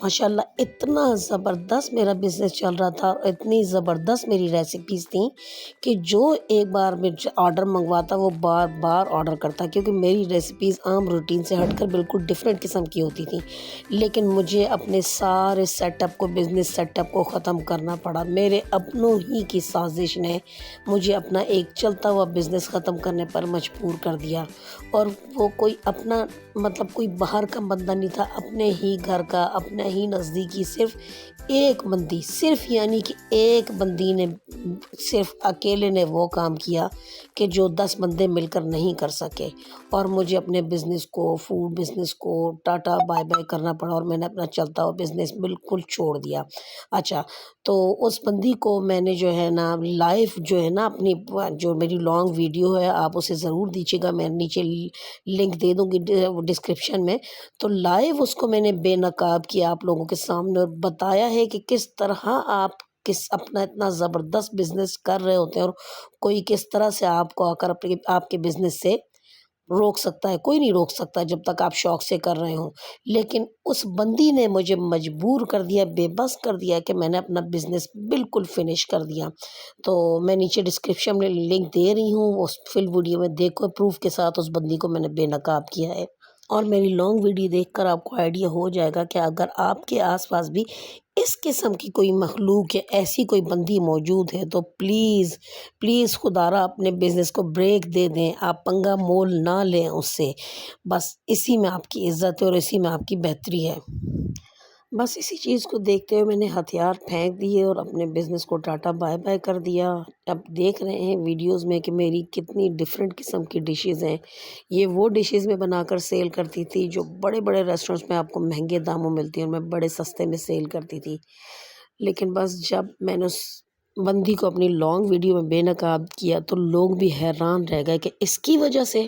ماشاءاللہ اتنا زبردست میرا بزنس چل رہا تھا اور اتنی زبردست میری ریسیپیز تھیں کہ جو ایک بار مجھ آرڈر منگواتا وہ بار بار آرڈر کرتا، کیونکہ میری ریسیپیز عام روٹین سے ہٹ کر بالکل ڈفرینٹ قسم کی ہوتی تھیں۔ لیکن مجھے اپنے سارے سیٹ اپ کو، بزنس سیٹ اپ کو ختم کرنا پڑا۔ میرے اپنوں ہی کی سازش نے مجھے اپنا ایک چلتا ہوا بزنس ختم کرنے پر مجبور کر دیا، اور وہ کوئی اپنا کوئی باہر کا بندہ نہیں تھا، اپنے ہی گھر کا، اپنے ہی نزدیکی صرف ایک بندی، صرف یعنی کہ ایک بندی نے، صرف اکیلے نے وہ کام کیا کہ جو 10 بندے مل کر نہیں کر سکے، اور مجھے اپنے بزنس کو، فوڈ بزنس کو ٹاٹا بائے بائے کرنا پڑا، اور میں نے اپنا چلتا ہوا بزنس بالکل چھوڑ دیا۔ اچھا، تو اس بندی کو میں نے جو ہے نا لائف جو ہے نا اپنی، جو میری لانگ ویڈیو ہے آپ اسے ضرور دیجیے گا، میں نیچے لنک دے دوں گی ڈسکرپشن میں، تو لائیو اس کو میں نے بے نقاب کیا آپ لوگوں کے سامنے، اور بتایا ہے کہ کس طرح آپ اپنا اتنا زبردست بزنس کر رہے ہوتے ہیں اور کوئی کس طرح سے آپ کو آ کر آپ کے بزنس سے روک سکتا ہے۔ کوئی نہیں روک سکتا جب تک آپ شوق سے کر رہے ہوں، لیکن اس بندی نے مجھے مجبور کر دیا، بے بس کر دیا کہ میں نے اپنا بزنس بالکل فنش کر دیا۔ تو میں نیچے ڈسکرپشن میں لنک دے رہی ہوں، اس فل ویڈیو میں دیکھو، پروف کے ساتھ اس بندی کو میں نے بے نقاب کیا ہے۔ اور میری لانگ ویڈیو دیکھ کر آپ کو آئیڈیا ہو جائے گا کہ اگر آپ کے آس پاس بھی اس قسم کی کوئی مخلوق ہے، ایسی کوئی بندی موجود ہے، تو پلیز پلیز خدا را اپنے بزنس کو بریک دے دیں، آپ پنگا مول نہ لیں اس سے، بس اسی میں آپ کی عزت ہے اور اسی میں آپ کی بہتری ہے۔ بس اسی چیز کو دیکھتے ہوئے میں نے ہتھیار پھینک دیے اور اپنے بزنس کو ٹاٹا بائے بائے کر دیا۔ اب دیکھ رہے ہیں ویڈیوز میں کہ میری کتنی ڈیفرنٹ قسم کی ڈشز ہیں۔ یہ وہ ڈشز میں بنا کر سیل کرتی تھی جو بڑے بڑے ریسٹورنٹس میں آپ کو مہنگے داموں ملتی ہیں، اور میں بڑے سستے میں سیل کرتی تھی۔ لیکن بس جب میں نے اس بندی کو اپنی لانگ ویڈیو میں بے نقاب کیا تو لوگ بھی حیران رہ گئے کہ اس کی وجہ سے